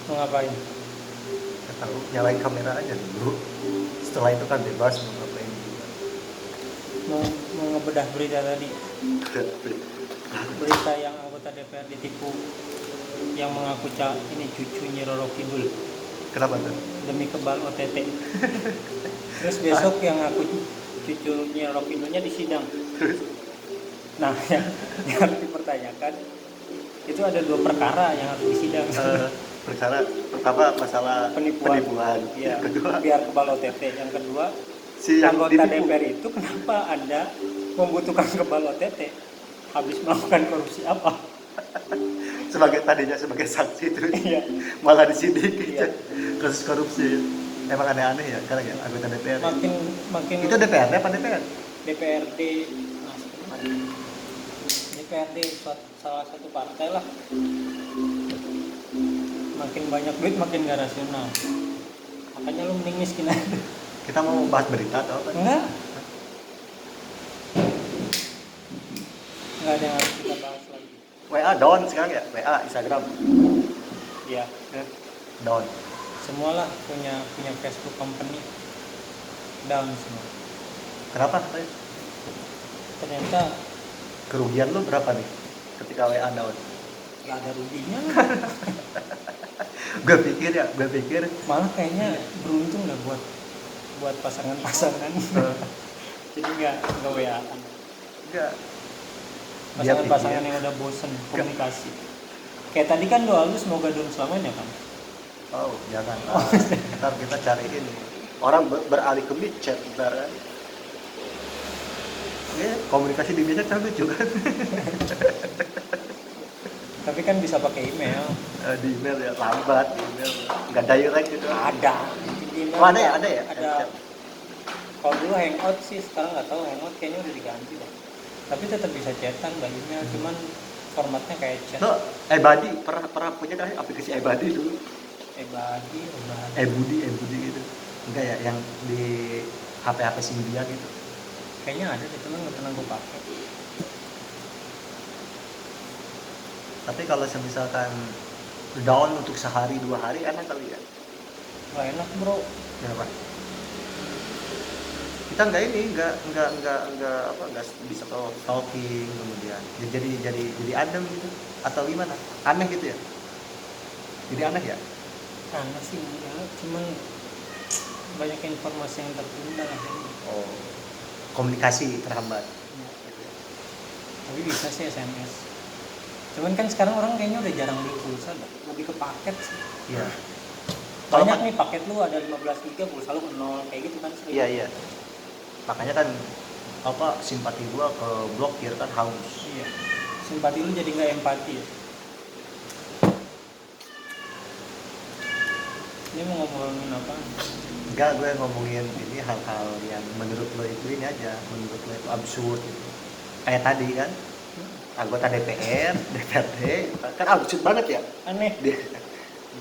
Mau ngapain? Nggak tahu, nyalain kamera aja dulu. Setelah itu kan bebas mau ngapain juga. Mau ngebedah berita tadi. Berita yang anggota DPR ditipu, yang mengaku ini cucunya Roro Kidul Kenapa tuh? demi kebal OTT. Terus besok yang ngaku cucunya Roro Kidulnya disidang. Nah, yang harus dipertanyakan itu ada 2 perkara yang harus disidang. Perkara pertama masalah penipuan. Ya, Kedua, biar kebal OTT. Yang kedua, si yang anggota ditipu. DPR itu kenapa Anda membutuhkan kebal OTT? Habis melakukan korupsi apa? Tadinya sebagai saksi terus Iya. malah disidik Iya. kasus korupsi. Emang aneh-aneh ya sekarang ya anggota DPR. Makin Itu DPRD apa DPR? DPRD DPRD salah satu partai lah. Makin banyak duit makin gak rasional. Makanya lu mending miskin aja. Kita mau bahas berita atau apa? Enggak ada yang harus kita bahas lagi. WA down sekarang ya? WA, Instagram Ya, down. semualah punya Facebook company down semua. Kenapa? Ternyata Kerugian lu berapa nih ketika WA down? gak ada ruginya. Gue pikir Malah kayaknya beruntung dah buat pasangan-pasangan. Jadi nggak WA-an. enggak. Pasangan-pasangan yang udah bosen komunikasi. Kayak tadi kan doa lu semoga dulu selamanya kan. Oh, jangan. Ntar kita cariin orang beralih ke mid-chat ntar kan. Ya, komunikasi di mid-chat kan lucu kan. Tapi kan bisa pakai email. Di email ya lambat, di email nggak direct gitu. Ada. Di email Oh, ada ya? Ada. Kalau dulu Hangout sih, sekarang nggak tahu Hangout kayaknya udah diganti deh. Tapi tetap bisa chatan by email, cuman formatnya kayak chat. Lo, Ebadi pernah punya kan aplikasi Ebadi dulu? Ebudi gitu. Enggak ya, yang di HP Symbian gitu. Kayaknya ada deh, cuman nggak pernah gue pakai. Tapi kalau misalkan down untuk sehari 2 hari enak kali ya? Nggak enak bro. Kenapa? Kita nggak bisa talking kemudian jadi adem gitu atau gimana? Aneh gitu ya? Jadi aneh ya? Aneh sih ya, cuman banyak informasi yang tertunda lah. Oh, komunikasi terhambat. Ya. Tapi bisa sih SMS. Cuman kan sekarang orang kayaknya udah jarang beli pulsa, lebih ke paket sih. Iya. Banyak nih paket lu ada 15 GB, pulsa lu 0 kayak gitu kan sering. Iya. Makanya kan simpati gua ke blokir kan haus. Iya. Simpati lu jadi nggak empati ya. Ini mau ngomongin apa? Enggak, gue ngomongin ini hal-hal yang menurut lo itu ini aja, menurut lo itu absurd gitu. Kayak tadi kan anggota DPR, DPRD kan absurd banget ya. Aneh.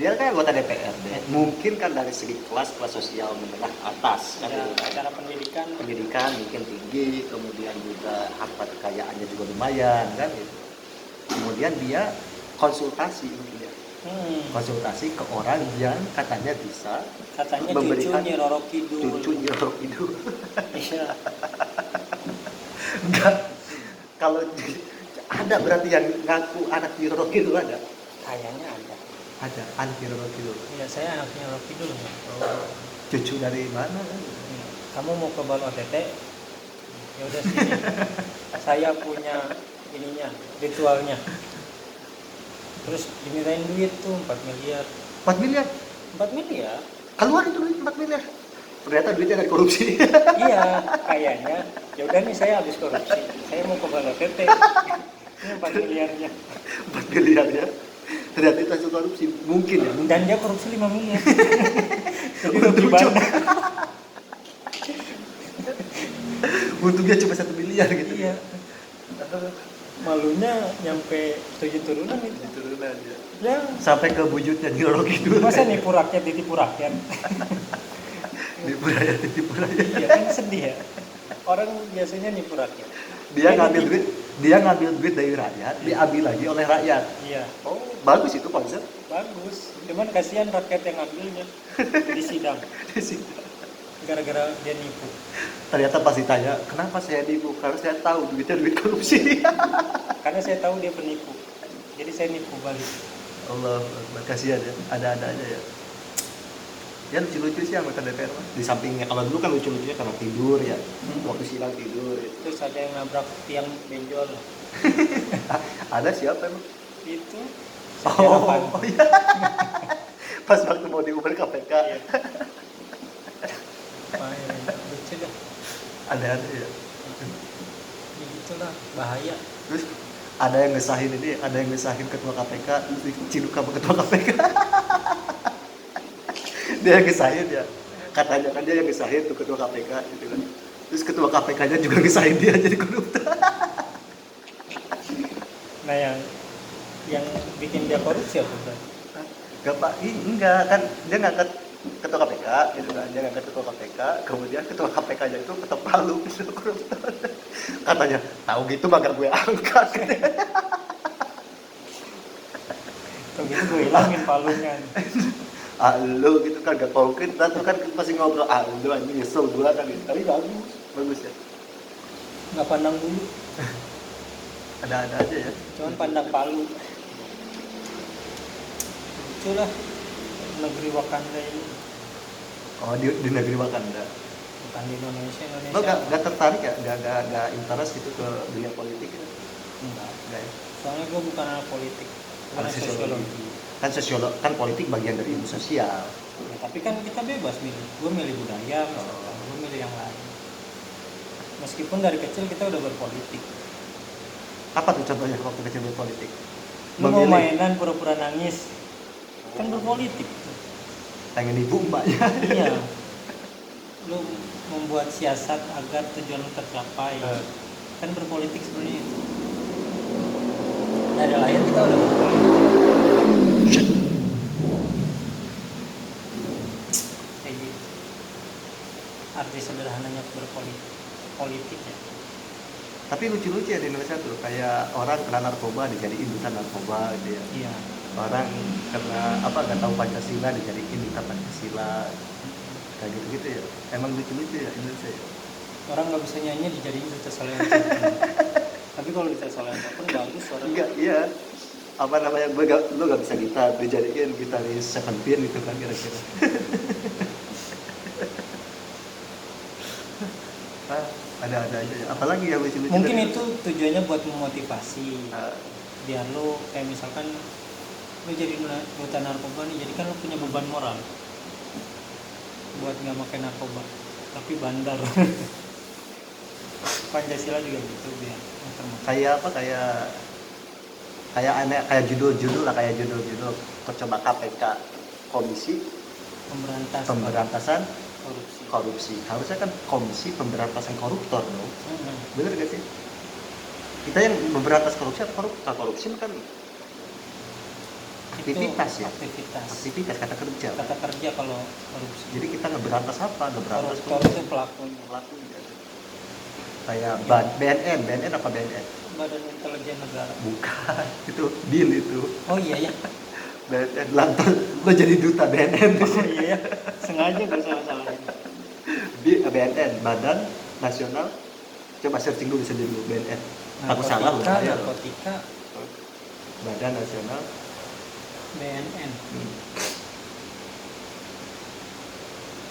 Dia kan anggota DPRD. Mungkin kan dari segi kelas sosial menengah atas kan. Ya, cara pendidikan mungkin tinggi, kemudian juga harta kekayaannya juga lumayan kan gitu. Kemudian dia konsultasi konsultasi ke orang yang katanya bisa memberikan cucunya Roro Kidul. Iya. Enggak. Kalau ada berarti yang ngaku anak Roro Kidul ada? Kayaknya ada. Ada anak Roro Kidul. Iya, saya anaknya Roro Kidul. Oh, cucu dari mana? Ya. Kamu mau ke Bal OTT? Ya udah sini. Saya punya ininya, ritualnya. Terus dimintain duit tuh 4 miliar. 4 miliar? 4 miliar? Keluar itu duit 4 miliar? Ternyata duitnya dari korupsi. Iya, kayaknya. Ya udah nih saya habis korupsi. Saya mau ke Bal OTT. Ini 4 miliarnya. 4 miliar ya? Ternyata itu hasil korupsi. Mungkin ya? Dan dia korupsi 5 miliar. Jadi rugi banget. Untungnya cuma 1 miliar gitu. Iya. Malunya nyampe 7 turunan itu. Turunan ya. Ya, Sampai ke wujudnya di Roro Kidul. masa nipu rakyat ditipu rakyat? Nipu rakyat, ditipu rakyat. Iya kan sedih ya. Orang biasanya nipu rakyat. Dia ngambil duit dari rakyat, diambil lagi oleh rakyat. Iya. Oh, Bagus itu konsep. Bagus, cuman kasihan rakyat yang ambilnya di sidang Di situ. gara-gara dia nipu. Ternyata pas ditanya, kenapa saya nipu? Karena saya tahu duitnya duit korupsi. Karena saya tahu dia penipu, jadi saya nipu balik. Allah, kasihan ya. Ada-ada aja ya. Ya lucu-lucu sih anggota DPR mah. Di sampingnya kalau dulu kan lucu-lucunya karena tidur ya. Waktu silang tidur. Ya. Terus ada yang nabrak tiang benjol. Ada siapa emang? Itu Setia Novanto. Oh iya. Pas waktu mau diuber KPK. Iya. Main, lucu dah. Ada ya. Ya gitulah, bahaya. Terus ada yang ngesahin ini, ada yang ngesahin ketua KPK, terus diciduk sama ketua KPK. Dia yang ngesahin ya. Katanya kan dia yang ngesahin tuh ketua KPK gitu kan. Terus ketua KPK-nya juga ngesahin dia jadi koruptor. Nah yang bikin dia korupsi apa berarti? Gak pak, enggak kan dia ngangkat ketua KPK gitu kan, dia ngangkat ketua KPK, kemudian ketua KPK-nya itu ketok palu gitu koruptor. Katanya, tahu gitu mah gak gue angkat. Tuh gitu gue hilangin palunya. Lu gitu kan gak konkret, tuh kan masih ngobrol, lu anjing nyesel gue kan gitu. Tapi bagus ya. Nggak pandang dulu, Ada-ada aja ya. cuman pandang palu. Lucu lah negeri Wakanda ini. Oh di negeri Wakanda. Bukan di Indonesia. Lo gak tertarik ya, gak interest gitu ke dunia politik ya? Enggak. Enggak ya? Soalnya gue bukan anak politik, karena sosiologi. Kan sosiolog, kan politik bagian dari ilmu sosial. Ya, tapi kan kita bebas milih. Gue milih budaya, misalkan. Gue milih yang lain. Meskipun dari kecil kita udah berpolitik. Apa tuh contohnya waktu kecil berpolitik? Lu mau mainan pura-pura nangis, kan berpolitik. Pengen ibu mbaknya. Iya. Lu membuat siasat agar tujuan lu tercapai. Kan berpolitik sebenarnya itu. Dari lahir kita udah berpolitik. Kayak gitu. Arti sederhananya berpolitik ya. Tapi lucu-lucu ya di Indonesia tuh, kayak orang kena narkoba dijadiin duta narkoba gitu ya. Iya. Orang kena apa nggak tahu Pancasila dijadiin duta Pancasila. Kayak gitu-gitu ya. Emang lucu-lucu ya Indonesia ya. Orang nggak bisa nyanyi dijadiin duta Salento. Tapi kalau duta Salento pun bagus suaranya. Enggak, iya. Apa namanya, lu gak bisa gitar, dijadiin gitaris Seventeen gitu kan kira-kira. Ada-ada aja ya. Apalagi yang lucu-lucu. Mungkin itu tujuannya buat memotivasi. Biar lo kayak misalkan lo jadi duta narkoba nih, jadi kan lo punya beban moral buat nggak makan narkoba, tapi bandar. Pancasila juga gitu biar kayak apa, kayak aneh, kayak judul-judul lah, kayak judul-judul coba KPK Komisi Pemberantasan Korupsi. Harusnya kan Komisi Pemberantasan Koruptor dong. Bener gak sih? Kita yang memberantas korupsi atau koruptor? Korupsi kan aktivitas ya. Aktivitas kata kerja kalau korupsi. Jadi kita ngeberantas apa? Ngeberantas koruptor itu pelakunya. Kayak BNN apa BNN? Badan Intelijen Negara. Bukan, itu BIN itu. Oh iya ya. BNN lantas lo jadi duta BNN. Oh iya ya. Sengaja gue salah-salahin. BNN, Badan Nasional. Coba searching dulu sendiri BNN. Aku salah loh. Narkotika. Badan Nasional BNN.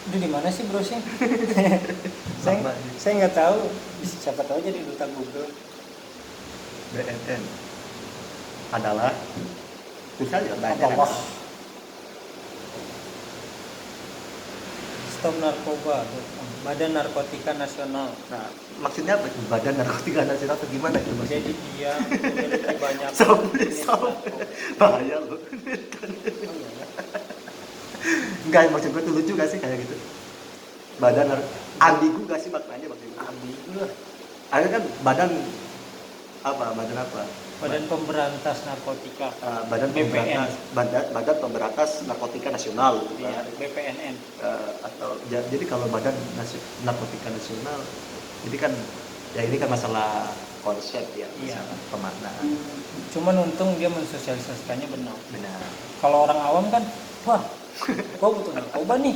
Itu di mana sih browsing? saya nggak tahu. Siapa tahu jadi duta Google. BNN adalah misalnya Stop Narkoba, Badan Narkotika Nasional. Nah, maksudnya apa itu? Badan Narkotika Nasional atau gimana itu maksudnya? Jadi dia memiliki banyak bahaya loh. Enggak, maksud gue tuh lucu gak sih kayak gitu? Badan ambigu gak sih maknanya maksudnya? Ambigu lah. Ada kan badan apa? Badan Pemberantas Narkotika. Badan Pemberantas Narkotika Nasional. Iya, BPNN. Jadi kalau Badan Narkotika Nasional, jadi kan ya ini kan masalah konsep ya, Iya. misalkan pemaknaan. Cuman untung dia mensosialisasikannya benar. Benar. Kalau orang awam kan, wah, kau butuh narkoba nih.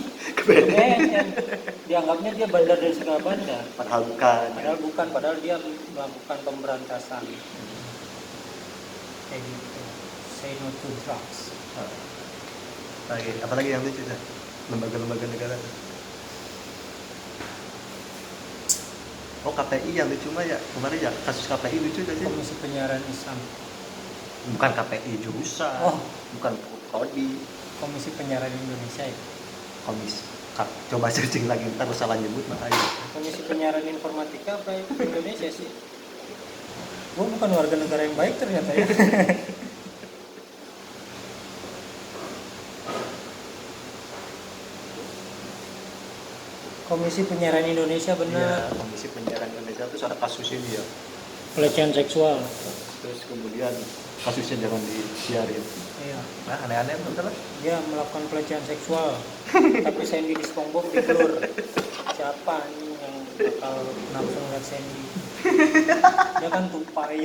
Dianggapnya dia bandar dari segala bandar. Padahal bukan. Padahal dia melakukan pemberantasan. Kayak gitu. Say no to drugs. Apalagi yang lucu dah, lembaga-lembaga negara. Oh, KPI yang lucu mah ya, kemarin ya kasus KPI lucu tadi. Komisi Penyiaran Islam. Bukan KPI jurusan, bukan Prodi. Komisi Penyiaran Indonesia ya. Coba searching lagi, ntar lu salah nyebut mah ayo. Komisi Penyiaran Informatika apa itu Indonesia sih? Gue bukan warga negara yang baik ternyata ya. Komisi Penyiaran Indonesia benar. Iya, Komisi Penyiaran Indonesia itu ada kasus ini ya. Pelecehan seksual. Terus kemudian kasusnya jangan disiarin. Iya. Nah, aneh-aneh betul lah. Dia melakukan pelecehan seksual. Tapi Sandy di SpongeBob diblur. Siapa nih yang bakal nafsu ngeliat Sandy? Dia kan tupai.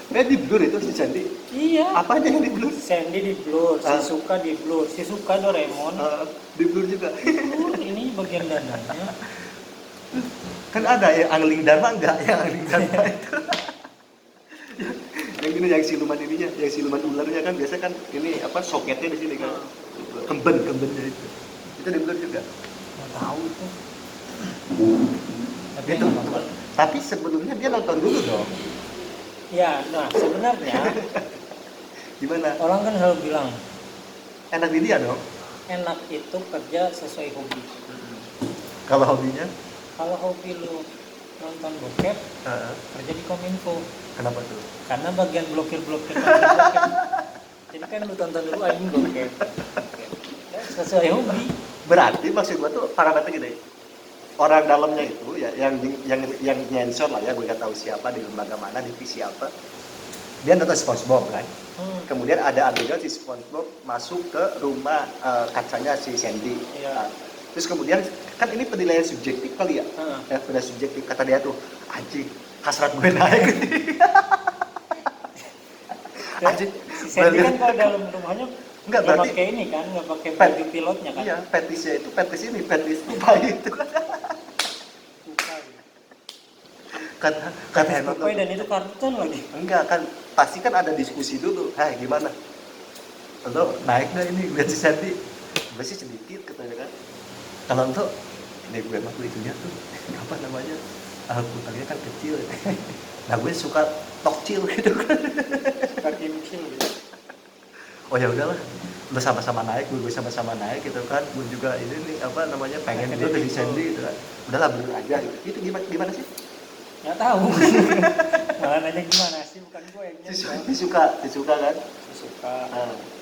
Di blur itu si Sandy. Iya. Apa aja yang di blur? Sandy di blur, Shizuka di blur, Shizuka Doraemon. Di blur juga. Blur ini bagian dananya. Kan ada yang angling dharma enggak? Yang angling dharma itu. Yang ini yang siluman ininya, yang siluman ularnya kan biasa kan ini apa soketnya di sini kan. Kembennya itu. Itu di blur juga. Nggak tahu itu. Tapi Gitu. nggak apa-apa. Tapi sebelumnya dia nonton dulu dong. Ya, nah sebenarnya Gimana? orang kan selalu bilang Enak di dia dong. enak itu kerja sesuai hobi. Kalau hobinya? Kalau hobi lu nonton bokep, kerja di Kominfo. Kenapa tuh? Karena bagian blokir-blokir. Jadi kan lu tonton dulu anjing bokep. Ya, sesuai hobi. Berarti maksud gua tuh parameter gini. Orang dalamnya itu ya yang nyensor lah ya, gue nggak tahu siapa di lembaga mana, divisi apa. Dia nonton SpongeBob kan. Kemudian ada adegan si SpongeBob masuk ke rumah kacanya si Sandy. Iya. Terus kemudian kan ini penilaian subjektif kali ya. Ya penilaian subjektif, kata dia tuh, anjing hasrat gue naik. Anjing. Si Sandy kan kalau dalam rumahnya Enggak, nggak berarti pakai ini kan, nggak pakai baju pilotnya kan. Iya, petisnya itu petis ini, petis tupai itu kan. Tupai. Kata Petis Henok tupai dan itu kartun lagi. enggak kan, pasti kan ada diskusi dulu. Hai, gimana? Lo naik nggak ini lihat si Sandy? Gue sih sedikit katanya kan. Kalau untuk ini gue mah itunya tuh apa namanya? Alputarnya kan kecil. Nah gue suka tokcil gitu kan. Suka kimcil gitu. Oh ya udahlah, lo sama-sama naik, gue sama-sama naik gitu kan. Gue juga ini nih apa namanya pengen juga jadi Sandy gitu kan. Udahlah bener aja gitu. Itu gimana sih? Nggak tahu. Malah nanya gimana sih, bukan gue yang nyensor. Disuka kan?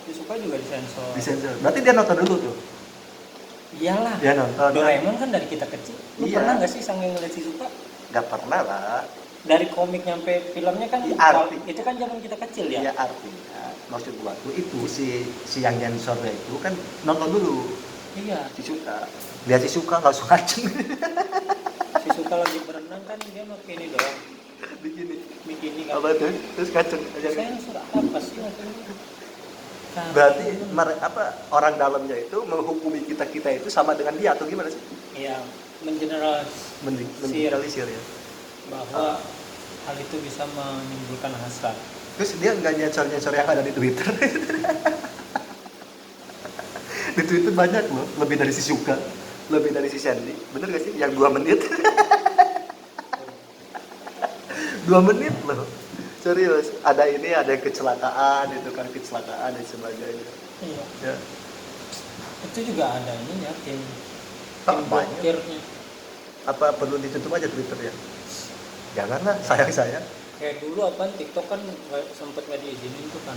Disuka juga disensor. Disensor. Berarti dia nonton dulu tuh. Iyalah. Dia nonton. Doraemon kan dari kita kecil. Lu Iya. pernah nggak sih saking ngeliat Shizuka? Nggak pernah lah. Dari komik nyampe filmnya kan itu kan zaman kita kecil ya. Ya artinya maksud gua tuh itu si yang nyensornya itu kan nonton dulu. Iya. Disuka. Lihat Shizuka langsung ngaceng. Shizuka lagi berenang kan dia pakai ini doang. Bikini kan. Apa tuh? Terus ngaceng aja. Sensor apa sih maksudnya? Berarti orang dalamnya itu menghukumi kita itu sama dengan dia atau gimana sih? Iya, Mengeneralisir ya. bahwa hal itu bisa menimbulkan hasrat. Terus dia nggak nyensor yang ada di Twitter. Di Twitter banyak loh, lebih dari si Suka, lebih dari si Sandy. Bener gak sih? Yang 2 menit. 2 menit loh. Serius, ada yang kecelakaan, itu kan kecelakaan dan sebagainya. Iya. Ya. Itu juga ada ini ya tim Banyak. blokirnya. Apa perlu ditutup aja Twitter ya? Janganlah, sayang saya. Kayak dulu apa TikTok kan sempet nggak diizinin tuh kan.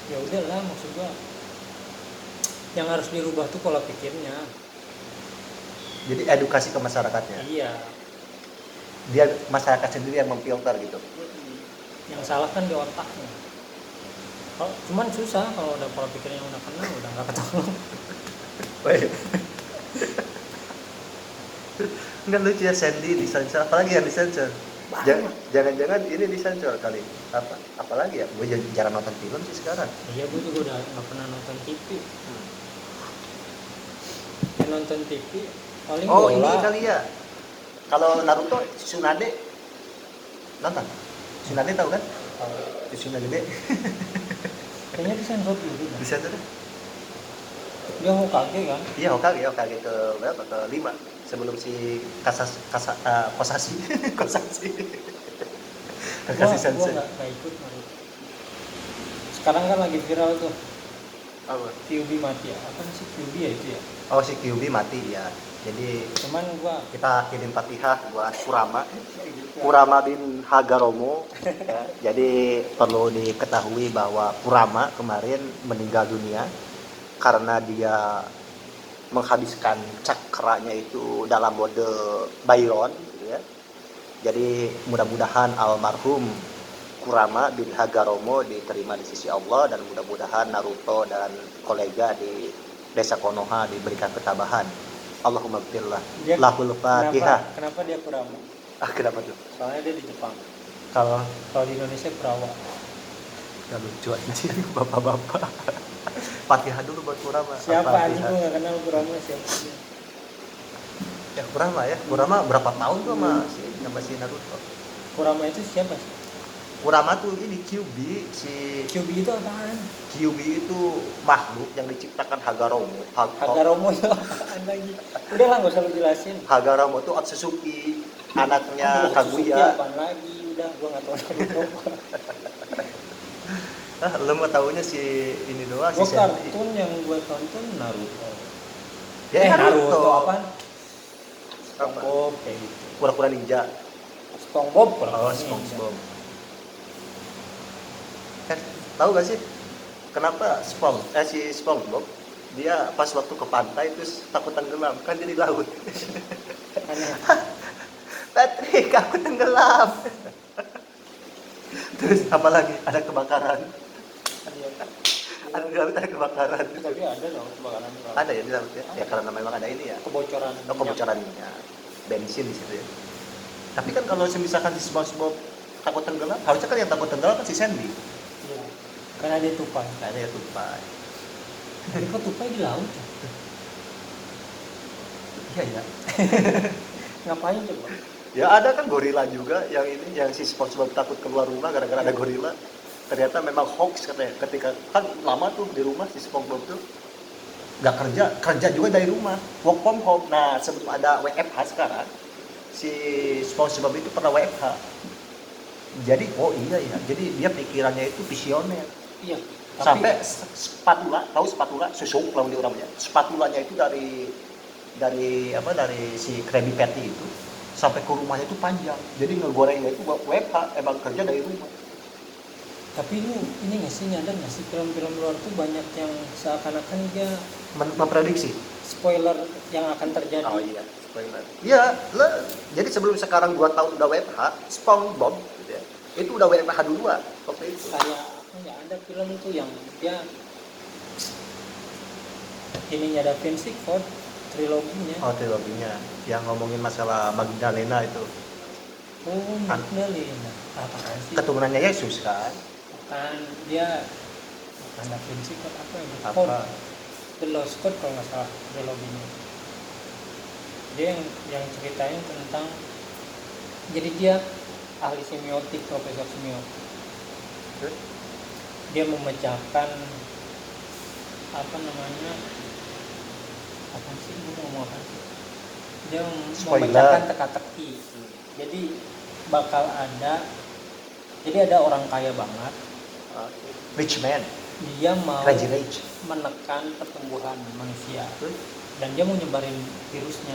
Ya udahlah, maksud gua yang harus dirubah tuh pola pikirnya. Jadi edukasi ke masyarakatnya. Iya. Dia masyarakat sendiri yang memfilter gitu. Yang salah kan di otaknya. Cuman susah kalau udah pola pikirnya udah kena, udah nggak ketolong. Nggak lucu ya, Sandy disensor, apalagi yang disensor? Jangan-jangan ini disensor kali. Apalagi ya, gue jarang nonton film sih sekarang. Iya, gue juga udah nggak pernah nonton TV. Yang nonton TV paling Oh, bola. ini kali ya. Kalau Naruto, Tsunade nonton? Tsunade tahu kan? Tsunade gede. Kayaknya disensor dulu. Disensor? Dia Hokage kan? Iya, Hokage ke berapa? Ke 5 sebelum si Kosashi. Kosashi. Kakashi Gua Sensei. nggak ikut Naruto. Sekarang kan lagi viral tuh. Apa? Kyuubi mati ya? Apa sih Kyuubi ya itu ya? Oh, si Kyuubi mati ya. Jadi Cuman gua kita kirim Fatihah buat Kurama bin Hagaromo ya. Jadi perlu diketahui bahwa Kurama kemarin meninggal dunia karena dia menghabiskan cakranya itu dalam mode Byron gitu ya. Jadi mudah-mudahan almarhum Kurama bin Hagaromo diterima di sisi Allah, dan mudah-mudahan Naruto dan kolega di desa Konoha diberikan ketabahan. Allahumma gfirlah lahul Fatihah. Kenapa dia Kurama? Kenapa tuh? Soalnya dia di Jepang. Kalau Kalau di Indonesia Kurawa. nggak lucu anjing, bapak-bapak. Fatihah dulu buat Kurama. Siapa anjing, Al-Fatihah. gua nggak kenal Kurama siapa dia. Ya Kurama ya. Kurama berapa tahun tuh sama si Naruto? Kurama itu siapa sih? Kurama tuh ini Kyuubi, si Kyuubi itu apaan? Kyuubi itu makhluk yang diciptakan Hagaromo. Hagaromo itu apaan lagi? Udah lah, nggak usah lu jelasin. Hagaromo itu Otsutsuki, anaknya Suzuki Kaguya. apaan lagi? Udah, gua nggak tahu Naruto. Lo mau taunya si ini doang, si Gua Sandy. kartun yang gua tonton Naruto. Ya, Naruto apaan? Apa? SpongeBob kayak gitu. Kura-kura ninja. SpongeBob Oh, SpongeBob. Kan tahu gak sih kenapa si SpongeBob dia pas waktu ke pantai terus takut tenggelam, kan dia di laut. Aneh. Patrick, aku tenggelam. Terus apa lagi? Ada kebakaran. Ada di laut, ada kebakaran. Tapi ada dong kebakaran di laut. Ada ya di laut ya? Ya karena memang ada ini ya. Kebocoran. Oh, kebocoran minyak, bensin di situ ya. Tapi kan kalau misalkan si SpongeBob takut tenggelam, harusnya kan yang takut tenggelam kan si Sandy. Iya. Karena dia tupai. Ada ya tupai. Tapi kok tupai di laut? Iya ya. Ngapain coba? Ya ada kan gorila juga yang ini, yang si SpongeBob takut keluar rumah gara-gara ada gorila. Ternyata memang hoax katanya. Ketika kan lama tuh di rumah si SpongeBob tuh nggak kerja juga dari rumah, work from home. Nah sebelum ada WFH sekarang, si SpongeBob itu pernah WFH. Jadi oh iya ya, jadi dia pikirannya itu visioner. Iya. Sampai spatula, tahu spatula, susuk kalau di orangnya. Spatulanya itu dari si Krabby Patty itu sampai ke rumahnya itu panjang. Jadi ngegorengnya itu buat WFH, emang kerja dari rumah. Tapi lu ini nggak sih, nyadar nggak sih film-film luar tuh banyak yang seakan-akan dia Memprediksi. spoiler yang akan terjadi. Oh iya, spoiler. Iya, jadi sebelum sekarang 2 tahun udah WFH, SpongeBob gitu ya. Itu udah WFH duluan waktu itu. Kayak apa ya, ada film tuh yang dia ininya Da Vinci Code triloginya. Oh, triloginya yang ngomongin masalah Magdalena itu. Oh, Magdalena. Apaan sih? Keturunannya Yesus kan? Bukan, dia bukan Da Vinci Code, apa ya? Apa? Code. The Lost Code kalau nggak salah triloginya. Dia yang ceritanya tentang, jadi dia ahli semiotik, profesor semiotik. Dia memecahkan apa namanya, apa sih, gue ngomong apa sih, dia Spoiler. memecahkan teka-teki. Jadi bakal ada, jadi ada orang kaya banget, Rich man, dia mau crazy rich. menekan pertumbuhan manusia dan dia mau nyebarin virusnya.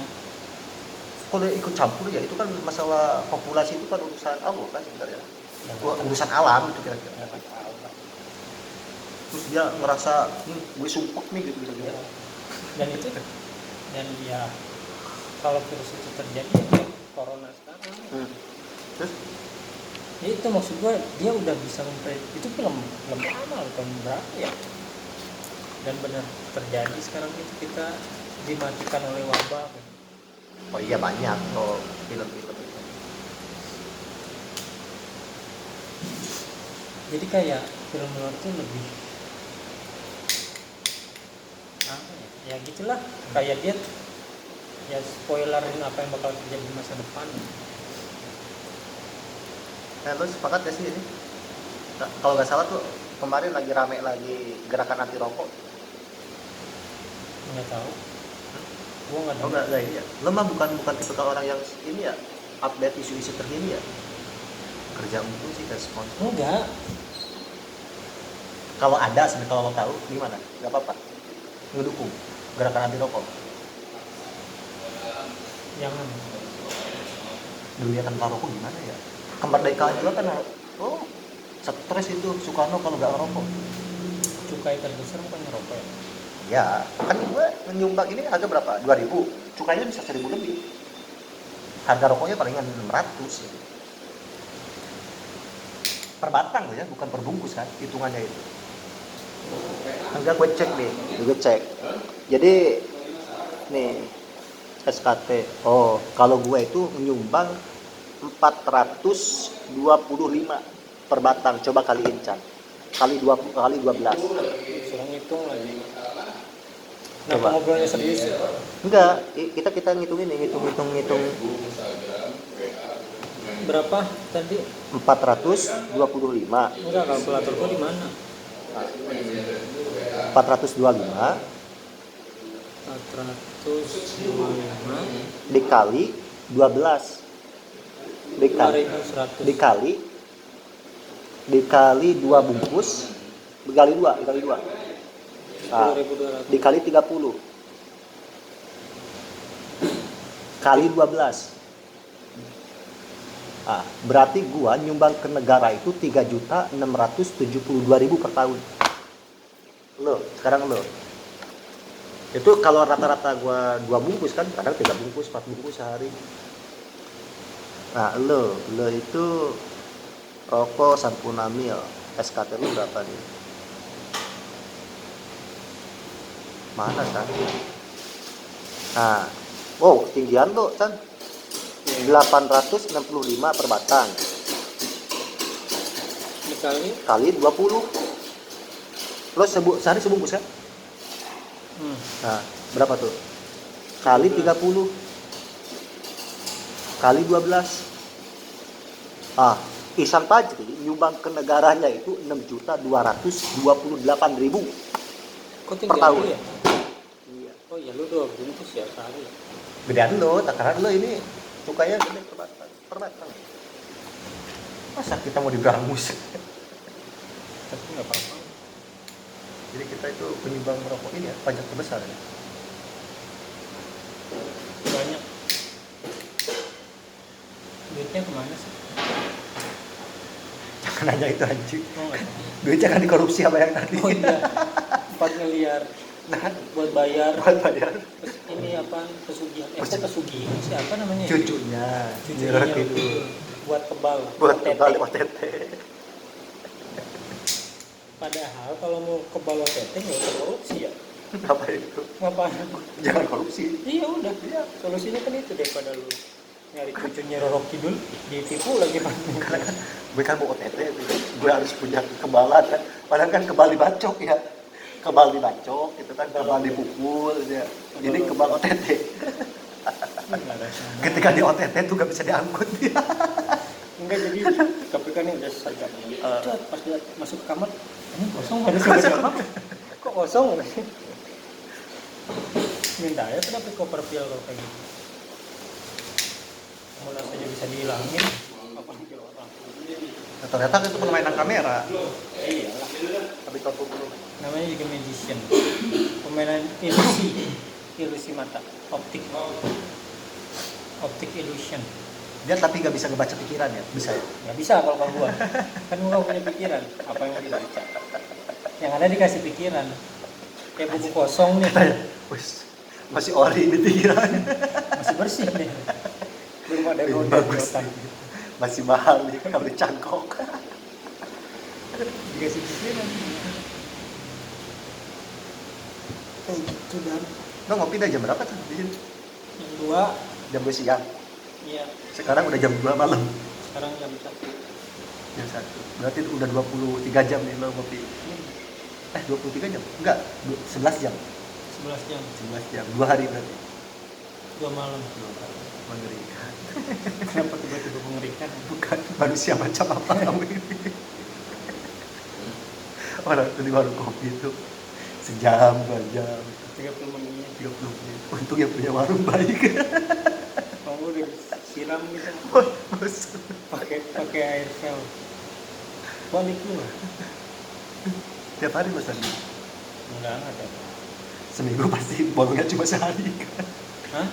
Kalau ikut campur ya itu kan masalah populasi, itu kan urusan Allah kan sebenarnya. Ya, Urusan alam itu kira-kira. nggak tahu lah. Terus dia ngerasa gue sumpah nih gitu Ya. gitu. Dan ya kalau virus itu terjadi ya kayak corona sekarang. Terus Ya itu maksud gue, dia udah bisa memprediksi. Itu film lama tahun berapa ya? Dan benar terjadi sekarang itu, kita dimatikan oleh wabah. Oh iya banyak tuh film-film itu. Jadi kayak film luar tuh lebih apa ya, ya gitulah, kayak dia ya spoilerin apa yang bakal terjadi di masa depan. Lo sepakat gak sih ini? Kalau nggak salah tuh kemarin lagi rame lagi gerakan anti rokok. Nggak tahu, gua nggak Oh dengar. enggak ini ya. Lo mah bukan tipe orang yang ini ya, update isu-isu terkini ya. Kerja untuk sih kayak sponsor. Enggak, Kalau ada sebenarnya, kalau lo tahu gimana? Nggak apa-apa. Ngedukung gerakan anti rokok. jangan. Dunia tanpa rokok gimana ya? Kemerdekaan juga kan, oh stres itu Soekarno kalau nggak ngerokok. Cukai terbesar bukan ngerokok ya? Ya, kan gue nyumbang ini harga berapa? 2000. Cukainya bisa 1000 lebih. Harga rokoknya palingan 600 gitu. Per batang loh ya, bukan per bungkus kan hitungannya itu. Enggak, gue cek. Jadi nih SKT. Oh, kalau gue itu nyumbang 425 per batang. Coba kaliin Chan. Kali 20 kali 12. Suruh ngitung lagi. Nah, Coba. ngobrolnya serius ya? Enggak, kita ngitungin nih, ngitung Berapa tadi? 425. Enggak, kalkulator gua di mana? 425 425 dikali 12 2100. dikali 2 bungkus dikali 2 nah, 10.200. dikali 30 kali 12. Ah, berarti gua nyumbang ke negara itu 3.672.000 per tahun. Sekarang itu kalau rata-rata gua 2 bungkus kan, kadang 3 bungkus 4 bungkus sehari. Nah lo itu rokok Sampurna Mil, SKT lu berapa nih? Mana kan? Nah, wow ketinggian lo kan 865 per batang Dikali kali 20. Lo sehari sebungkus kan? Nah, berapa tuh? Kali 30 kali 12. Ah, Ihsan Fajri nyumbang ke negaranya itu 6.228.000 kok per tinggi tahun. ya? Iya. Oh ya, lu 2 bungkus ya sehari. Gedean lo, takaran lo ini cukainya gede per batang. Masa kita mau diberangus? Tapi nggak apa-apa. Jadi kita itu penyumbang merokok ini ya, pajak terbesar ya. Banyak. Duitnya kemana sih? Jangan nanya itu anjing. Oh, nggak tahu. Duitnya kan dikorupsi apa yang tadi. Oh iya, 4 miliar Nah, buat bayar. buat bayar Terus ini apa, pesugihan? Kok pesugihan siapa namanya? cucunya. Cucunya itu. buat kebal. Buat OTT. kembali OTT. Padahal kalau mau kebal OTT nggak usah korupsi ya. Apa itu? Ngapain? Jangan korupsi. Iya udah. Solusinya kan itu, daripada lu nyari cucunya Roro Kidul ditipu lagi kan. Karena kan gue kan mau OTT, gue harus punya kekebalan kan. Padahal kan kebal dibacok ya. Kebal dibacok, itu kan kebal dipukul ya. Jadi kebal OTT. Nggak ada sama. Ketika di OTT tuh gak bisa diangkut dia. Enggak, jadi KPK ini udah sajak. Cet, pas dia masuk ke kamar, ini kosong, ada siapa? Kok kosong? Minta ya tuh dapet koper pil kalau kayak gitu. Mulai saja bisa dihilangin. Apa pil orang? Nah, ternyata itu permainan kamera. Iyalah. Tapi kalau belum. Namanya juga magician. Permainan ilusi mata, optik illusion. Dia tapi gak bisa ngebaca pikiran ya? Bisa ya? Nggak bisa kalau gua. Kan gua nggak punya pikiran. Apa yang mau dibaca? Yang ada dikasih pikiran. Kayak buku kosong nih. Wis, masih ori ini pikiran. Masih bersih nih. Belum ada Ini noda bagus. noda. Masih mahal nih kalau dicangkok. Dikasih pikiran. Kayak gitu dan Lo ngopi dah jam berapa tuh di sini? yang dua jam 2 siang. Iya, Sekarang udah jam 2 malam. sekarang jam 1. Jam 1. Berarti udah 23 jam nih lo ngopi. 23 jam? Enggak, 11 jam. 11 jam, 11 jam. 2 hari berarti. 2 malam. Mengerikan. Kenapa tiba-tiba mengerikan? Bukan manusia macam apa kamu ini. Orang tuh di warung kopi itu sejam, 2 jam, 30 menit. 30 menit. Untung yang punya warung baik. Kamu udah siram gitu pakai air sel. Balik lu. Tiap hari pesan. Enggak ada. Seminggu pasti bolongnya cuma sehari kan. Hah?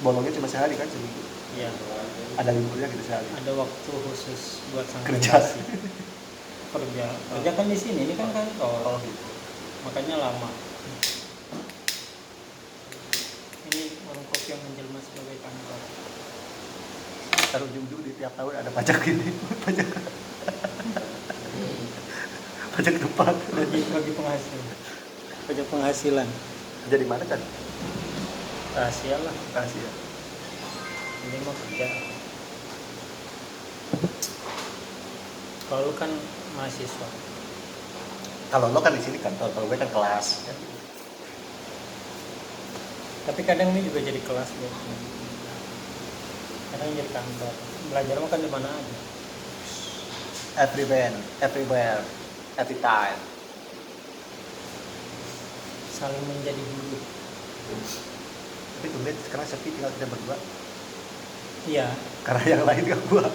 Bolongnya cuma sehari kan seminggu. Iya. Ada liburnya gitu sehari. Ada waktu khusus buat sang Kerja. Kerja kan di sini, ini kan kantor. Gitu. Makanya lama. Ini warung kopi yang menjelma sebagai kantor. Taruh ujung-ujung di tiap tahun ada pajak ini, pajak tempat. Bagi penghasil. Pajak penghasilan. Kerja di mana kan? Rahasia lah. Rahasia. Ini mau kerja. Kalau lu kan mahasiswa. Kalau lo kan di sini kantor, kalau gue kan kelas. Ya. Tapi kadang ini juga jadi kelas buat gue. Kadang jadi kantor. Belajar mah kan di mana aja. Everywhere, every time. Saling menjadi guru. Tapi tuh lihat sekarang sepi tinggal kita berdua. Iya. Karena yang lain gak gua.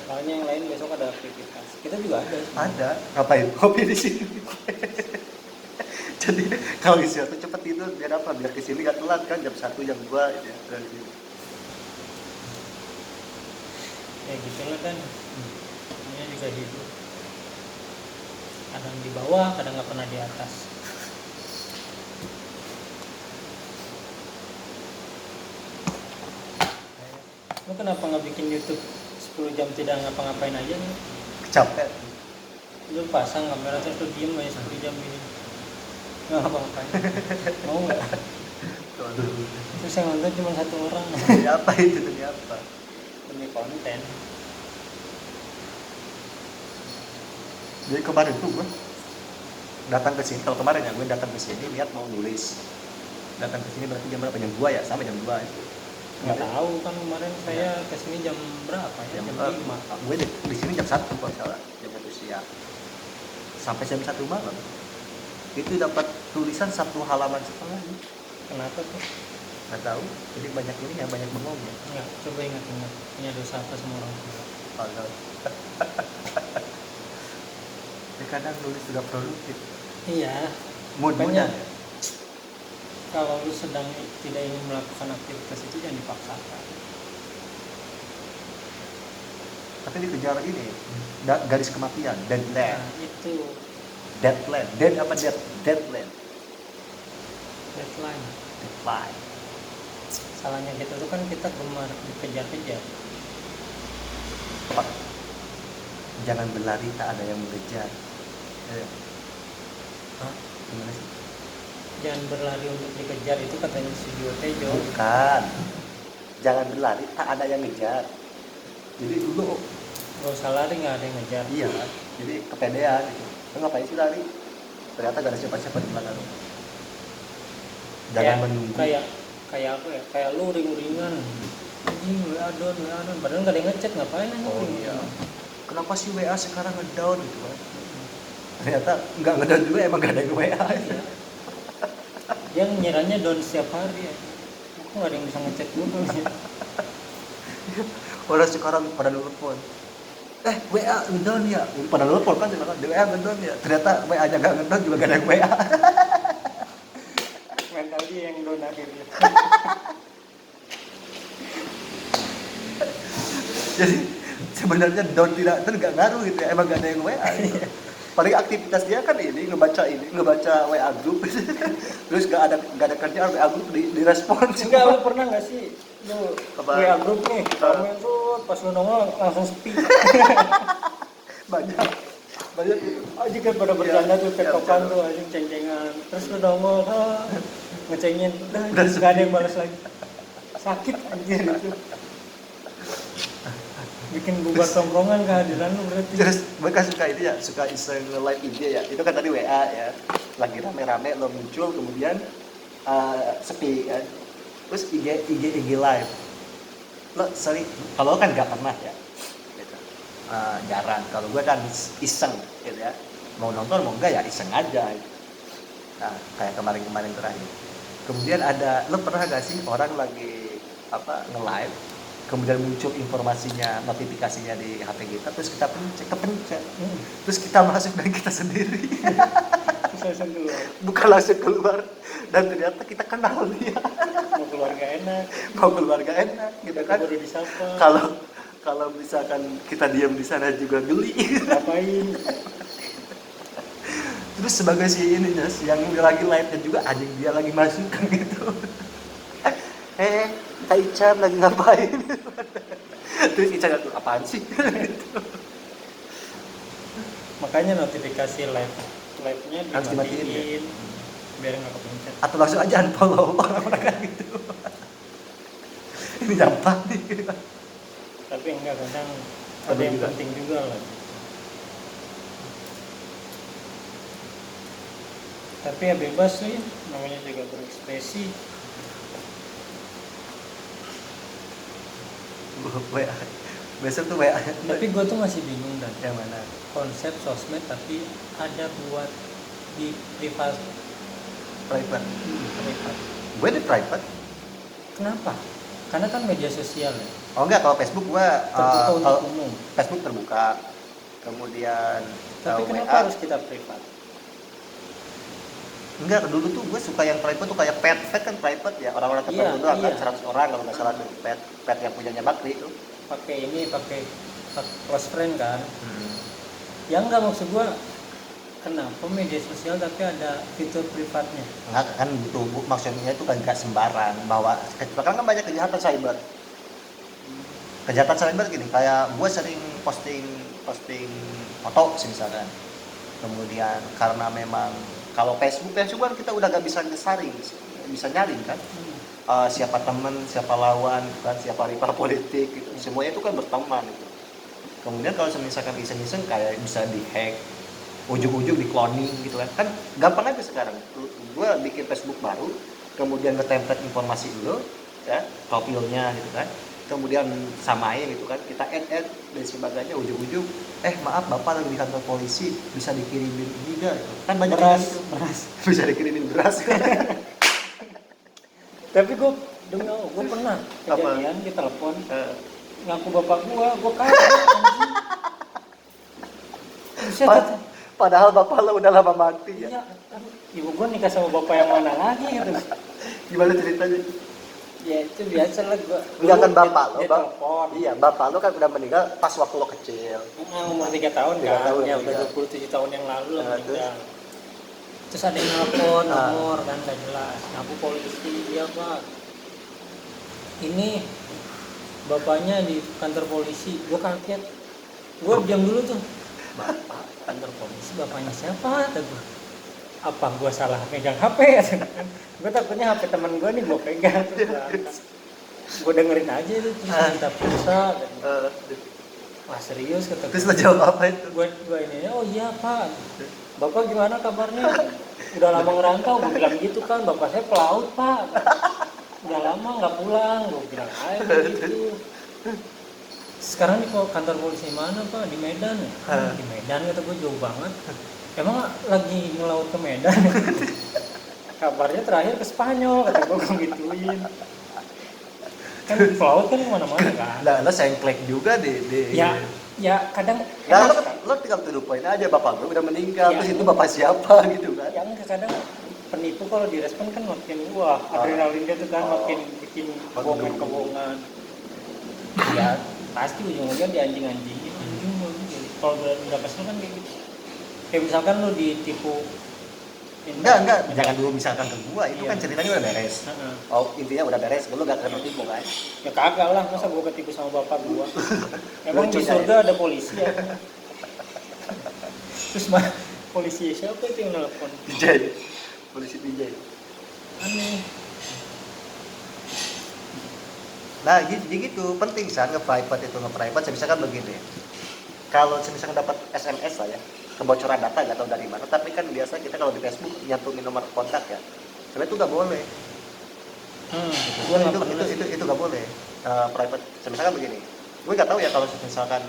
Soalnya yang lain besok ada aktivitas. Kita juga ada. Ada. Ngapain? Kopi di sini. Jadi kalau isi waktu cepet tidur biar apa? Biar kesini gak telat kan jam 1 jam 2 ya. Ya gitu lah kan. Ini juga hidup. Kadang di bawah, kadang nggak pernah di atas. Lu kenapa nggak bikin YouTube 10 jam tidak ngapa-ngapain aja nih? Capek. Lu pasang kamera terus lu diem aja 10 jam ini. Nggak ngapa-ngapain. Mau nggak? Terus yang nonton cuma 1 orang. Demi apa itu? Demi apa? Demi konten. Jadi kemarin tuh gue datang ke sini. Kalau kemarin ya gue datang ke sini lihat mau nulis. Datang ke sini berarti jam berapa? Jam 2 ya? Sama jam 2 itu. Nggak tahu kan kemarin saya kesini jam berapa ya? Jam 5. Gue di sini jam 1 kalau salah. Jam 1 siang. Sampai jam 1 malam. Itu dapat tulisan 1 halaman setengah. Kenapa tuh? Nggak tahu. Jadi banyak ini ya, banyak bengongnya. Enggak, coba ingat-ingat. Punya dosa apa sama orang tua? Kalau kadang nulis sudah produktif. Iya. Mood-moodnya. Kalau lu sedang tidak ingin melakukan aktivitas itu jangan dipaksakan. Tapi dikejar ini garis kematian, deadline. Nah, itu Deadline. Dead apa dead? Deadline. deadline. Deadline. Salahnya kita tuh kan kita gemar dikejar-kejar. Pak, jangan berlari tak ada yang mengejar. Hah? Gimana sih? Jangan berlari untuk dikejar, itu katanya Sujiwo Tejo. Bukan. Jangan berlari tak ada yang ngejar. Jadi dulu Gak usah lari, nggak ada yang ngejar. iya, jadi kepedean gitu. Lu ngapain sih lari? Ternyata gak ada siapa-siapa di belakang lu. Jangan menunggu. Kayak apa ya? Kayak lu ring-ringan. Anjing, WA down. Padahal nggak ada yang ngechat, ngapain aja? Oh iya. Kenapa sih WA sekarang ngedown gitu kan? Ternyata nggak ngedown juga, emang gak ada yang WA. Iya. Dia nyerahnya down setiap hari ya. Aku nggak ada yang bisa ngechat gue. Orang sekarang pada nelfon. WA ngedown ya. Pada nelfon kan dia bilang, WA ngedown ya. Ternyata WA nya nggak ngedown juga gak ada yang WA. Mental dia yang down akhirnya. Jadi sebenarnya down tidak itu nggak ngaruh gitu ya. Emang gak ada yang WA. Gitu. Paling aktivitas dia kan ini ngebaca WA grup. Terus gak ada kerjaan WA grup di respon. Enggak, lu pernah nggak sih lu Apa? WA grup nih, komen tuh pas lu nongol langsung sepi. banyak gitu. Jika pada bercanda tuh tektokan iya, tuh anjing ceng-cengan. Terus lu nongol ngecengin, udah Udah nggak ada yang balas lagi. sakit anjir itu. Bikin bubar tongkrongan kehadiran lu berarti. Terus mereka suka itu ya, suka iseng nge-live IG ya. Itu kan tadi WA ya. Lagi rame-rame lo muncul kemudian sepi kan. Terus IG live. Lo sorry, kalau lo kan nggak pernah ya. Gitu. Jarang. Kalau gue kan iseng gitu ya. Mau nonton mau enggak ya iseng aja. Gitu. Nah, kayak kemarin terakhir. Kemudian ada, lo pernah gak sih orang lagi nge-live, kemudian muncul informasinya, notifikasinya di HP kita, terus kita kepencet, terus kita masuk dan kita sendiri, bukan langsung keluar, dan ternyata kita kenal dia, mau keluar gak enak, gitu kan? Baru disapa. Kalau misalkan kita diam di sana juga geli, ngapain? Terus sebagai si ini yang lagi live dan juga anjing dia lagi masuk kan gitu. Kak Ican lagi ngapain? Terus Ican tuh apaan sih? Makanya notifikasi live-nya Harus dimatiin ya? Biar nggak kepencet. Atau langsung aja unfollow orang-orang kayak gitu. Ini nyampah nih. Tapi enggak, kadang ada yang penting juga lah. Tapi ya bebas sih, namanya juga berekspresi. WA. Besok tuh WA. Tapi gue tuh masih bingung dan yang mana? Konsep sosmed tapi ada buat di private. Private. Gue di private. Kenapa? Karena kan media sosial ya. Oh enggak, kalau Facebook gue terbuka untuk umum. Facebook terbuka. Kemudian tapi kenapa WA, harus kita private? Enggak, dulu tuh gue suka yang private tuh kayak pet kan private ya, orang-orang tertentu doang kan 100 orang kalau nggak salah tuh pet yang punyanya Bakri tuh. Pakai close friend kan. Yang enggak, maksud gue kenapa media sosial tapi ada fitur privatnya? Enggak kan gitu, maksudnya itu kan nggak sembarang bahwa sekarang kan banyak kejahatan cyber. Kejahatan cyber gini, kayak gue sering posting foto misalkan. Kemudian karena memang kalau Facebook kan kita udah gak bisa ngesaring, bisa nyalin kan, siapa teman, siapa lawan, kan, siapa rival politik, gitu. Semuanya itu kan berteman gitu. Kemudian kalau misalkan iseng-iseng kayak bisa dihack, ujung-ujung di cloning gitu kan gampang aja sekarang. Gue bikin Facebook baru, kemudian nge-template informasi dulu, ya, profilnya gitu kan. Kemudian samain gitu kan, kita add dan sebagainya, ujung-ujung maaf bapak lagi di kantor polisi, bisa dikirimin ini enggak gitu. Kan banyak beras. Bisa dikirimin beras. Tapi gue pernah kejadian di telepon ngaku bapak gue kaget anjing. Padahal bapak lo udah lama mati ya. Iya, ibu gue nikah sama bapak yang mana lagi gitu. Gimana ceritanya? Ya itu biasa lah gue. Enggak kan bapak lo, telepon. Iya, bapak lo kan udah meninggal pas waktu lo kecil. Umur 3 tahun 3 kan. tahun, Ya udah 27 tahun yang lalu lah meninggal. Terus ada yang nelfon nomor kan gak jelas. Ngaku polisi, iya pak. Ini bapaknya di kantor polisi. Gue kaget. Gue diam dulu tuh. Bapak kantor polisi, bapaknya siapa? Kata gue. Apa gue salah megang HP? Gue takutnya HP teman gue nih gue pegang. Gue dengerin aja itu terus minta pulsa. Wah serius kata gue. Terus lo jawab apa itu? Gue ini, oh iya pak. Bapak gimana kabarnya? Udah lama ngerantau, gue bilang gitu kan. Bapak saya pelaut pak. Udah lama nggak pulang, gue bilang aja gitu. Sekarang di kantor polisi mana pak? Di Medan ya? Di Medan kata gue, jauh banget. Emang lagi ngelaut ke Medan? Kabarnya terakhir ke Spanyol, kata gue gituin. Kan pelaut kan kemana-mana kan. Nah, lo sengklek juga di Ya kadang nah, lo tinggal to the point aja, bapak gue udah meninggal, terus itu bapak siapa gitu kan. Yang kadang penipu kalau direspon kan makin wah, adrenalin dia tuh kan makin bikin kebohongan. Ya pasti ujung-ujungnya dianjing-anjingin. Kalau udah kesel kan kayak gitu. Kayak misalkan lu ditipu. Enggak, jangan dulu misalkan ke gua, itu kan ceritanya udah beres. Oh, intinya udah beres, lu gak kena tipu kan? Ya kagak lah, masa gua ketipu sama bapak gua. Emang di surga ada polisi ya? Terus polisi siapa itu yang nelfon? Polisi DJ. Aneh. Nah jadi gitu penting San, nge-private itu nge-private. Misalkan begini, kalau misalkan dapat SMS lah ya, kebocoran data nggak tahu dari mana, tapi kan biasa kita kalau di Facebook nyantumin nomor kontak ya, sebenarnya itu nggak boleh. Gue nggak pernah Itu nggak boleh. Private misalkan begini, gue nggak tahu ya kalau misalkan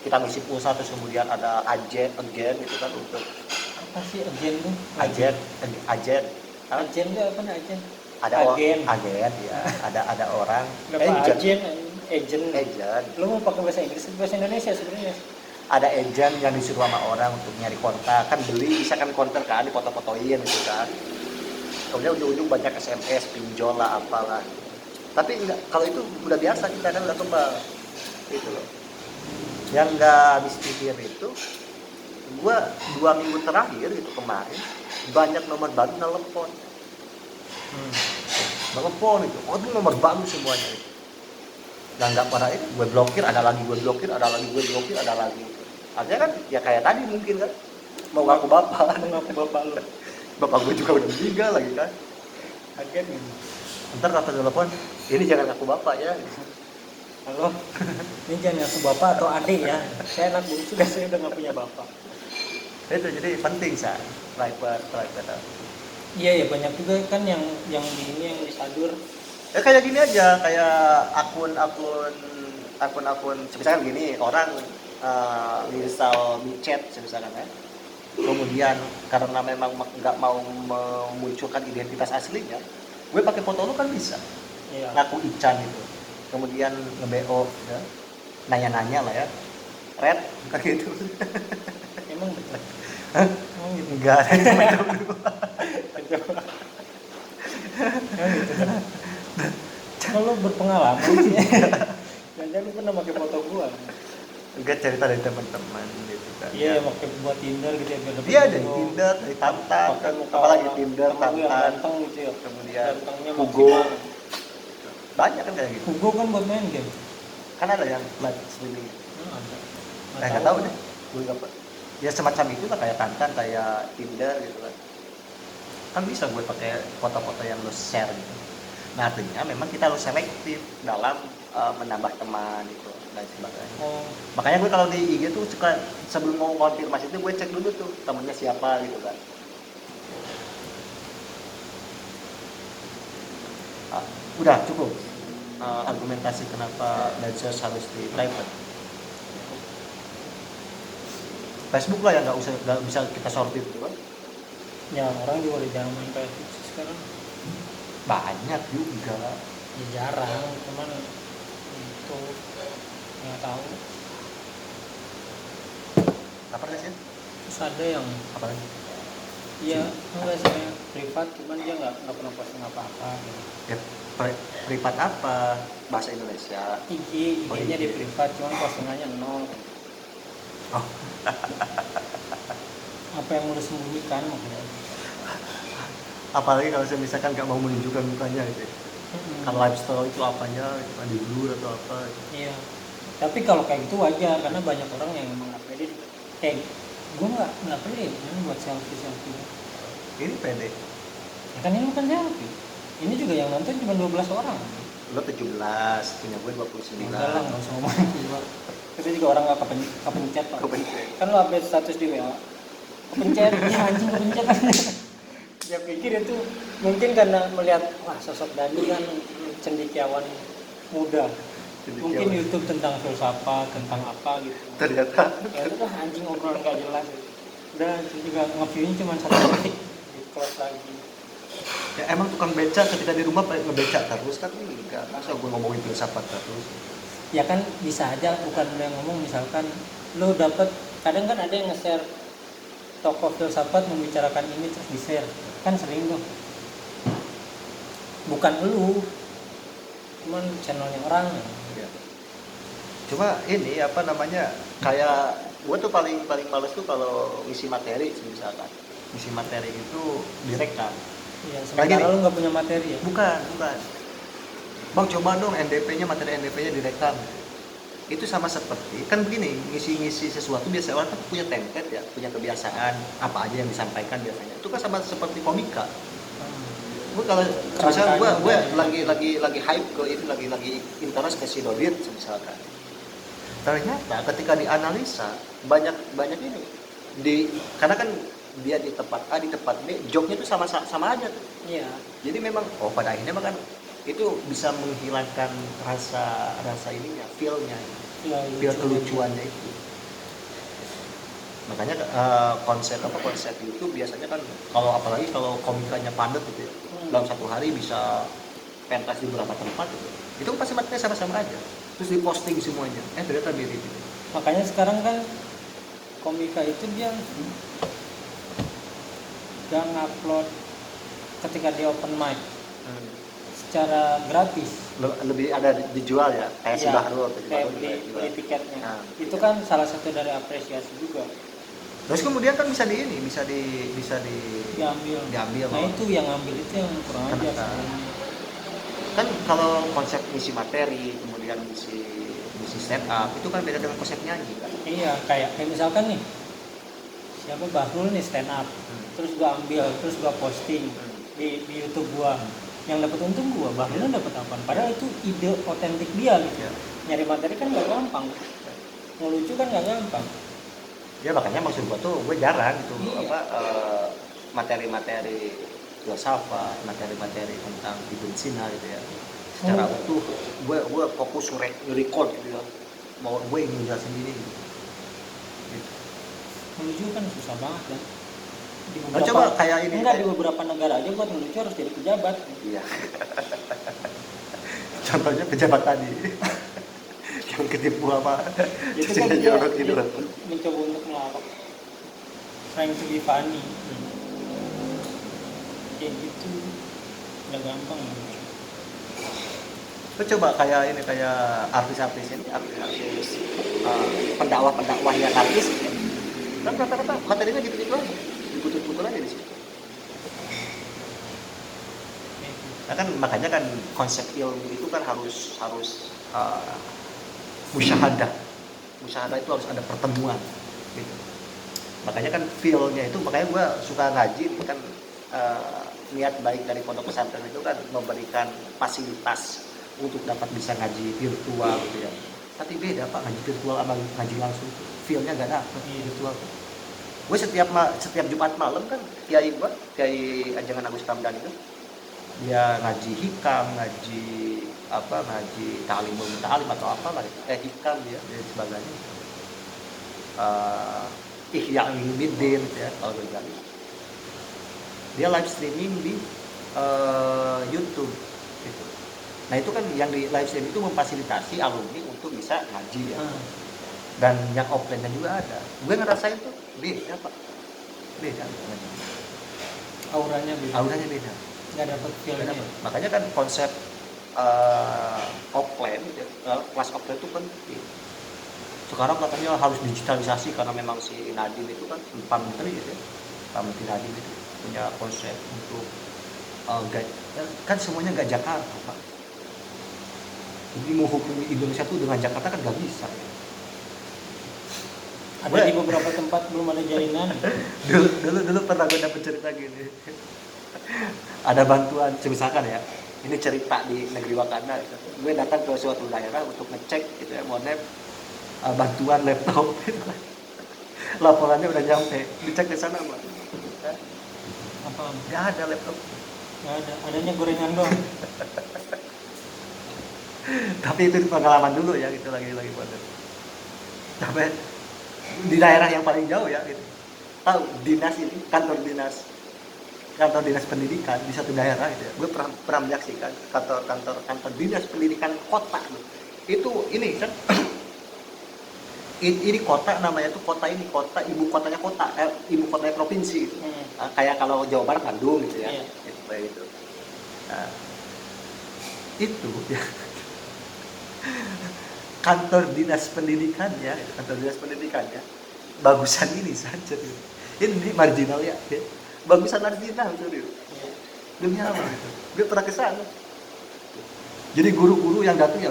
kita ngisi pulsa terus kemudian ada agen gitu kan untuk apa sih agen tuh? agen Agen tuh apa nih agen? ada Agen. agen ya, ada orang Kenapa agen? Agent. agent Lu mau pakai bahasa Inggris atau bahasa Indonesia sebenarnya? ada agent yang disuruh sama orang untuk nyari kontak kan, beli bisa kan konter kan, dipoto-fotoin gitu kan, kemudian ujung-ujung banyak SMS pinjol lah apalah, tapi enggak, kalau itu udah biasa kita kan udah kebal gitu loh. Yang nggak habis pikir itu, gua 2 minggu terakhir itu kemarin banyak nomor baru nelpon. Nelpon itu, oh itu nomor baru semuanya itu. Yang nggak pada itu, gue blokir, ada lagi gue blokir, ada lagi gue blokir, ada lagi. Artinya kan ya kayak tadi mungkin kan, mau ngaku bapak, Mengaku bapak lu. bapak gue juga udah meninggal lagi kan. Agen gitu. Ntar kata telepon, ini jangan ngaku bapak ya. Halo, ini jangan ngaku bapak atau adik ya. Saya anak bungsu dan saya udah nggak punya bapak. Itu jadi penting sah, private. Iya ya banyak juga kan yang di ini yang disadur. Ya kayak gini aja, kayak akun misalkan gini, orang install chat misalkan ya. Kemudian karena memang nggak mau memunculkan identitas aslinya, gue pakai foto lu kan bisa. Iya. Ngaku Ican itu. Kemudian nge-BO ya. Nanya-nanya lah ya. Red kayak gitu. Emang betul. Hah? Emang gitu. Enggak ada yang main dulu. Emang gitu. Kalau berpengalaman sih. Jangan lu pernah pakai foto gua. Enggak, cerita dari teman-teman gitu kan. Iya, pakai buat Tinder gitu ya biar dapat Iya, foto. dari Tinder, dari Tantan, Pakai muka apalagi Tinder, temen lu yang Tantan, ganteng gitu ya. kemudian Gantengnya Hugo. maksimal. Banyak kan kayak gitu. Hugo kan buat main game. Kan ada yang live streaming. Ada. Nggak tahu deh. Gue nggak. Ya semacam itu lah, kayak Tantan, kayak Tinder gitu kan. Kan bisa gue pakai foto-foto yang lo share gitu. Nah artinya memang kita harus selektif dalam menambah teman gitu dan sebagainya. Oh, Makanya gue kalau di IG tuh suka sebelum mau konfirmasi itu gue cek dulu tuh temennya siapa gitu kan. Udah cukup argumentasi kenapa medsos harus di private. Facebook lah yang nggak bisa kita sortir gitu kan. ya orang juga udah jarang main Facebook sih sekarang. Banyak juga. Ya jarang, cuman itu nggak tahu. Apa sih? Terus ada yang Apa lagi? ya enggak sih kayak privat, cuman dia nggak pernah posting apa-apa gitu. Ya, privat apa? Bahasa Indonesia. IG-nya IG. di privat, cuman postingannya nol. Oh. Apa yang mau disembunyikan maksudnya? Apalagi kalau saya misalkan nggak mau menunjukkan mukanya gitu. Kalau lifestyle itu apanya, di blur atau apa. Iya. Tapi kalau kayak gitu wajar karena banyak orang yang emang nggak pede. Gue nggak pede ini buat selfie. Ini pede. Ya kan ini bukan selfie. Ini juga yang nonton cuma 12 orang. Lo 17, punya gue 29. Udah lah nggak usah ngomongin juga. Itu juga orang nggak kepencet pak. Kepencet. Kan lo update status di WA. Kepencet, ya anjing kepencet. Dia pikir itu mungkin karena melihat wah sosok Dani kan cendekiawan muda. Mungkin YouTube tentang filsafat, tentang apa gitu. Ternyata Ya udah anjing obrolan gak jelas. Udah juga nge-view-nya cuma 1 detik. Di close lagi. ya emang tukang beca ketika di rumah ngebeca terus kan enggak. Masa gue ngomongin filsafat terus. Ya kan bisa aja bukan lo yang ngomong, misalkan lo dapet, kadang kan ada yang nge-share tokoh filsafat membicarakan ini terus di-share. Kan sering tuh. Bukan lu, cuman channelnya orang. Ya. Cuma ini apa namanya, kayak gue tuh paling males tuh kalau ngisi materi misalkan. Ngisi materi itu direkam. Iya, Kayak sementara gini. lu nggak punya materi ya. Bukan. Bang coba dong materi NDP-nya direkam. Itu sama seperti, kan begini, ngisi sesuatu biasa orang kan punya template ya, punya kebiasaan, apa aja yang disampaikan biasanya. Itu kan sama seperti komika. Gue kalau misalnya gue lagi hype ke itu, lagi interest ke si Dodit misalkan. Ternyata ketika dianalisa banyak ini karena kan dia di tempat A di tempat B, jobnya tuh sama aja tuh. Iya. Jadi memang pada akhirnya kan itu bisa menghilangkan rasa ininya, feel-nya, feel kelucuannya itu. Makanya konsep itu biasanya kan apalagi kalau komikanya padat gitu ya, dalam satu hari bisa pentas di beberapa tempat gitu. Itu pasti matanya sama-sama aja. Terus diposting semuanya. Ternyata mirip gitu. Makanya sekarang kan komika itu dia gak ngupload ketika dia open mic secara gratis. Lebih ada dijual ya, kayak si Bahrul kayak beli tiketnya. Nah, itu kan salah satu dari apresiasi juga. Terus kemudian kan bisa diambil. Nah itu yang ambil itu yang kurang aja sebenarnya. Kan kalau konsep misi materi, kemudian misi stand up itu kan beda dengan konsep nyanyi kan. Iya, kayak misalkan nih siapa Bahrul nih stand up, terus gua ambil, terus gua posting di YouTube gua. Yang dapat untung gua, Bahrulnya dapat apa? Padahal itu ide otentik dia gitu. Nyari materi kan nggak gampang, ngelucu kan nggak gampang. Ya makanya maksud gua tuh gue jarang gitu materi-materi filsafat, materi-materi tentang Ibn Sina gitu ya. Secara utuh gue fokus record gitu ya. Mau gue ingin jelasin ini gitu. Menuju kan susah banget kan. Coba kayak ini. Enggak, di beberapa negara aja buat menuju harus jadi pejabat. Iya. Contohnya pejabat tadi. Yang ketipu apa? Itu kan dia mencoba untuk melakukan trying to be funny. Kayak gitu. Udah gampang menuju. Lo coba kayak artis-artis ini, pendakwah yang artis, kan rata-rata materinya gitu-gitu aja, diputar-putar aja di situ. Nah kan makanya kan konsep ilmu itu kan harus musyahadah itu harus ada pertemuan. Gitu. Makanya kan feel-nya itu, makanya gue suka ngaji kan niat baik dari pondok pesantren itu kan memberikan fasilitas untuk dapat bisa ngaji virtual gitu ya. Tapi beda Pak, ngaji virtual sama ngaji langsung, feel-nya nggak dapet virtual. Gue setiap Jumat malam kan Kiai Ajangan Agus Ramdan itu dia ngaji hikam, ngaji ta'lim atau apa lah, hikam dia dan sebagainya. Ihya Ulumuddin ya kalau Ghazali. Dia live streaming di YouTube gitu. Nah itu kan yang di live stream itu memfasilitasi alumni untuk bisa ngaji ya. Dan yang offline-nya juga ada. Gue ngerasain tuh beda Pak. Beda. Auranya beda. Nggak dapat feel-nya. Makanya kan konsep offline, kelas offline itu penting. Sekarang katanya harus digitalisasi karena memang si Nadiem itu kan Pak Menteri gitu ya. Pak Menteri Nadiem itu punya konsep untuk kan semuanya nggak Jakarta Pak. Jadi mau hukum Indonesia tuh dengan Jakarta kan nggak bisa. Ya. Ada di beberapa tempat belum ada jaringan. dulu pernah gue dapet cerita gini. Ada bantuan, misalkan ya, ini cerita di negeri Wakanda. Gitu. Gue datang ke suatu daerah untuk ngecek gitu ya, monet bantuan laptop. Laporannya udah nyampe, dicek di sana Pak. Apa? Nggak ada laptop. Nggak ada, adanya gorengan doang. Tapi itu pengalaman dulu ya, itu lagi pada. Sampai di daerah yang paling jauh ya, gitu. Tahu dinas ini, kantor dinas pendidikan di satu daerah gitu ya. Gue pernah menyaksikan kantor dinas pendidikan kota loh. Itu ini kan ini kota namanya tuh kota ibu kotanya provinsi gitu. Kayak kalau Jawa Barat Bandung gitu ya. Itu kayak gitu. Nah, itu ya. kantor dinas pendidikannya bagusan ini saja gitu. Ini marginal ya. Bagusan marginal gitu. Demi apa gitu. Gue pernah ke sana. Jadi guru-guru yang datang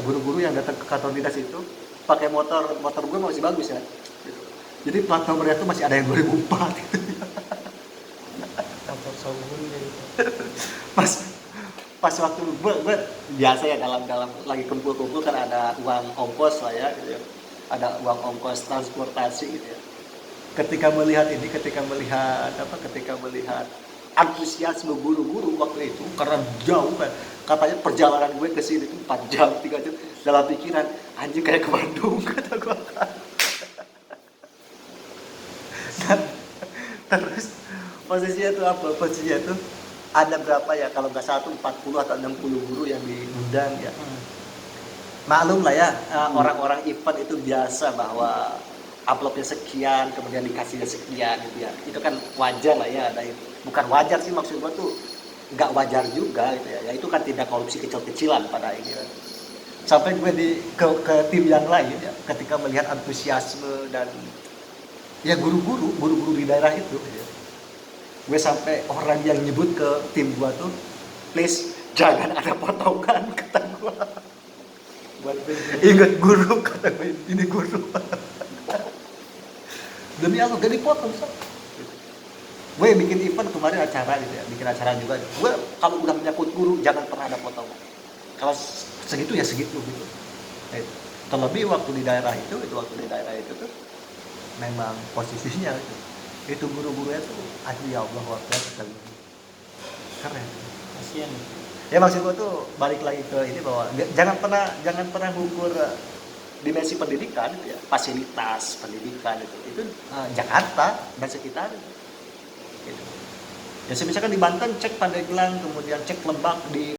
ke kantor dinas itu pakai motor gue masih bagus ya. Gitu. Jadi plat nomornya tuh masih ada yang 2004 gitu. Motor Shogun gitu. pas waktu gue biasa ya dalam lagi kumpul-kumpul kan ada uang ongkos lah ya gitu ya. Ada uang ongkos transportasi gitu ya. Ketika melihat antusiasme guru-guru waktu itu karena jauh kan, katanya perjalanan gue ke sini tuh 4 jam 3 jam, dalam pikiran anjing kayak ke Bandung kata gue kan. Terus posisinya tuh ada berapa ya, kalau nggak salah tuh 40 atau 60 guru yang diundang ya. Maklum lah ya, orang-orang event itu biasa bahwa amplopnya sekian, kemudian dikasihnya sekian gitu ya. Itu kan wajar lah ya, ada itu. Bukan wajar sih, maksud gua tuh nggak wajar juga gitu ya. Ya itu kan tindak korupsi kecil-kecilan pada ini. Ya. Sampai gue ke tim yang lain ya, ketika melihat antusiasme dan ya guru-guru di daerah itu ya. Gue sampai orang yang nyebut ke tim gua tuh, please jangan ada potongan, kata gua. Ingat guru, kata gue, ini guru. Demi Allah gak dipotong. Gue bikin event kemarin acara gitu ya, bikin acara juga. Gue kalau udah menyangkut guru jangan pernah ada potongan. Kalau segitu ya segitu gitu. Terlebih waktu di daerah itu tuh memang posisinya itu guru-gurunya tuh ya Allah waktu keren. Kasian. Ya maksud gue tuh balik lagi ke ini bahwa jangan pernah ngukur dimensi pendidikan gitu ya, fasilitas pendidikan itu Jakarta dan sekitar gitu. Ya misalkan di Banten cek Pandeglang, kemudian cek Lebak, di